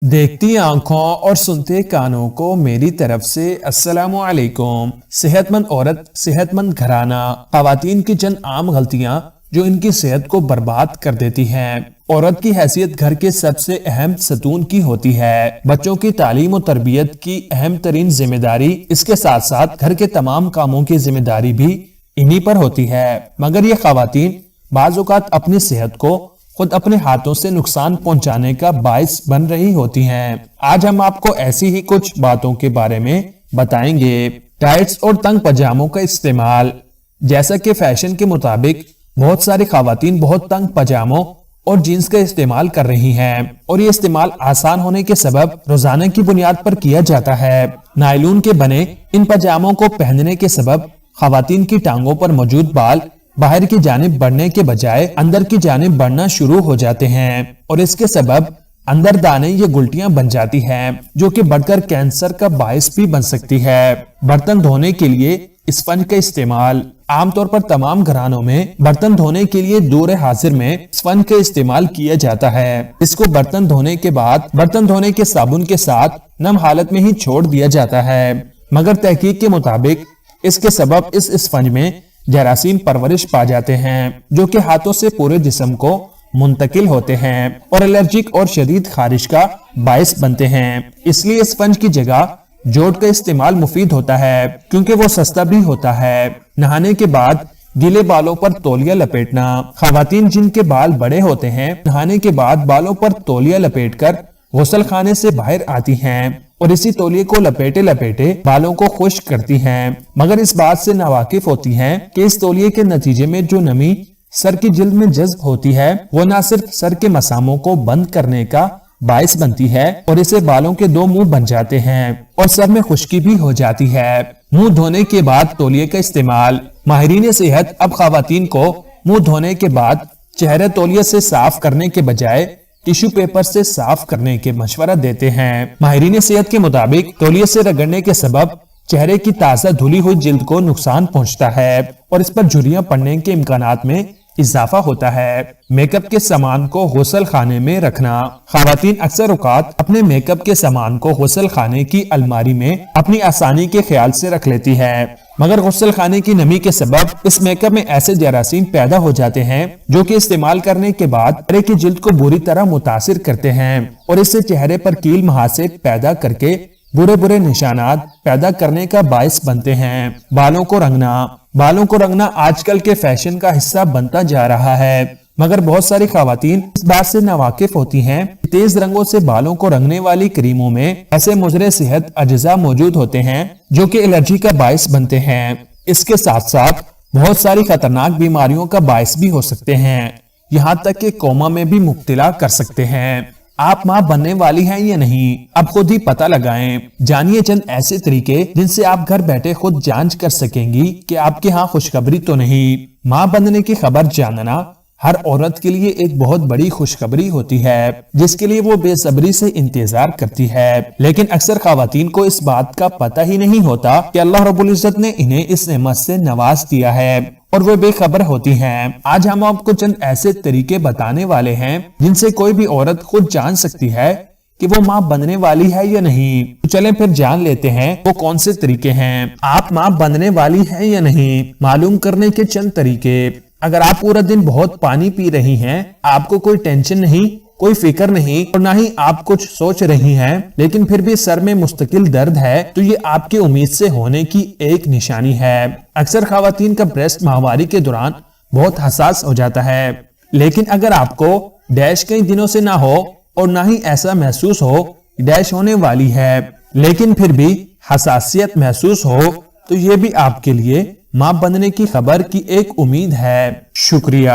देखती आंखों और सुनते कानों को मेरी तरफ से अस्सलामु अलैकुम। सेहतमंद औरत, सेहतमंद घराना, खवातीन की चंद आम गलतियां जो इनकी सेहत को बर्बाद कर देती हैं। औरत की हैसियत घर के सबसे अहम सतून की होती है। बच्चों की तालीम और तरबियत की अहम तरीन जिम्मेदारी, इसके साथ साथ घर के तमाम कामों की जिम्मेदारी भी इन्हीं पर होती है। मगर ये खवातीन बाज़ औक़ात अपनी सेहत को खुद अपने हाथों से नुकसान पहुंचाने का बायस बन रही होती हैं। आज हम आपको ऐसी ही कुछ बातों के बारे में बताएंगे। टाइट्स और तंग पजामों का इस्तेमाल। जैसा कि फैशन के मुताबिक बहुत सारी खवातीन बहुत तंग पजामों और जीन्स का इस्तेमाल कर रही हैं और ये इस्तेमाल आसान होने के सबब रोजाना की बुनियाद पर किया जाता है। नायलून के बने इन पजामों को पहनने के सबब खवातीन की टांगों पर मौजूद बाल बाहर की जानिब बढ़ने के बजाय अंदर की जानिब बढ़ना शुरू हो जाते हैं और इसके सबब अंदर दाने या गुल्टियां बन जाती हैं, जो कि बढ़कर कैंसर का बायस भी बन सकती है। बर्तन धोने के लिए स्पंज का इस्तेमाल। आमतौर पर तमाम घरानों में बर्तन धोने के लिए दौर हाजिर में स्पंज का इस्तेमाल किया जाता है। इसको बर्तन धोने के बाद बर्तन धोने के साबुन के साथ नम हालत में ही छोड़ दिया जाता है। मगर तहकीक के मुताबिक इसके सबब इस स्पंज में जरासीम परवरिश पा जाते हैं, जो कि हाथों से पूरे जिस्म को मुंतकिल होते हैं और एलर्जिक और शदीद खारिश का बायस बनते हैं। इसलिए स्पंज की जगह जोट का इस्तेमाल मुफीद होता है, क्योंकि वो सस्ता भी होता है। नहाने के बाद गीले बालों पर तौलिया लपेटना। खवातीन जिनके बाल बड़े होते हैं, नहाने के बाद बालों पर तौलिया लपेटकर गुस्ल खाने से बाहर आती हैं और इसी तौलिए को लपेटे लपेटे बालों को खुश्क करती हैं, मगर इस बात से नावाकिफ होती हैं कि इस तौलिए के नतीजे में जो नमी सर की जिल्द में जज्ब होती है वो न सिर्फ सर के मसामों को बंद करने का बायस बनती है और इससे बालों के दो मुंह बन जाते हैं और सर में खुश्की भी हो जाती है। मुंह धोने के बाद तौलिए का इस्तेमाल। माहिरीन सेहत अब खवातीन को मुंह धोने के बाद चेहरे तौलिए से साफ करने के बजाय टिश्यू पेपर से साफ करने के मशवरा देते हैं। माहिरीन सेहत के मुताबिक तौलिए से रगड़ने के सबब चेहरे की ताज़ा धुली हुई जिल्द को नुकसान पहुंचता है और इस पर झुर्रियां पड़ने के इम्कानात में इजाफा होता है। मेकअप के सामान को गुस्ल खाने में रखना। खवातीन अक्सर औकात अपने मेकअप के सामान को गुस्ल खाने की अलमारी में अपनी आसानी के ख्याल से रख लेती है, मगर गुस्ल खाने की नमी के सबब इस मेकअप में ऐसे जरासीम पैदा हो जाते हैं जो कि इस्तेमाल करने के बाद चेहरे की जिल्द को बुरी तरह मुतासिर करते हैं और इससे चेहरे पर कील मुहासे पैदा करके बुरे बुरे निशानात पैदा करने का बायस बनते हैं। बालों को रंगना। बालों को रंगना आजकल के फैशन का हिस्सा बनता जा रहा है, मगर बहुत सारी खवातीन इस बात से नावाकिफ होती हैं कि तेज रंगों से बालों को रंगने वाली क्रीमों में ऐसे मुज़रे सेहत अज्जा मौजूद होते हैं जो कि एलर्जी का बायस बनते हैं। इसके साथ साथ बहुत सारी खतरनाक बीमारियों का बायस भी हो सकते हैं, यहाँ तक कि कोमा में भी मुब्तला कर सकते हैं। आप माँ बनने वाली हैं या नहीं, अब खुद ही पता लगाएं। जानिए चंद ऐसे तरीके जिनसे आप घर बैठे खुद जांच कर सकेंगी कि आपके यहाँ खुशखबरी तो नहीं। माँ बनने की खबर जानना हर औरत के लिए एक बहुत बड़ी खुशखबरी होती है, जिसके लिए वो बेसब्री से इंतजार करती है। लेकिन अक्सर खवातीन को इस बात का पता ही नहीं होता कि अल्लाह रब्बुल इज्जत ने इन्हें इस नेमत से नवाज दिया है और वो बेखबर होती हैं। आज हम आपको चंद ऐसे तरीके बताने वाले हैं जिनसे कोई भी औरत खुद जान सकती है कि वो माँ बनने वाली है या नहीं। तो चलें फिर जान लेते हैं वो कौन से तरीके हैं। आप माँ बनने वाली हैं या नहीं मालूम करने के चंद तरीके। अगर आप पूरा दिन बहुत पानी पी रही हैं, आपको कोई टेंशन नहीं, कोई फिक्र नहीं और ना ही आप कुछ सोच रही हैं, लेकिन फिर भी सर में मुस्तकिल दर्द है, तो ये आपकी उम्मीद से होने की एक निशानी है। अक्सर खवातीन का ब्रेस्ट माहवारी के दौरान बहुत हसास हो जाता है, लेकिन अगर आपको डैश कई दिनों से ना हो और ना ही ऐसा महसूस हो डैश होने वाली है, लेकिन फिर भी हसासियत महसूस हो, तो ये भी आपके लिए मां बनने की खबर की एक उम्मीद है। शुक्रिया।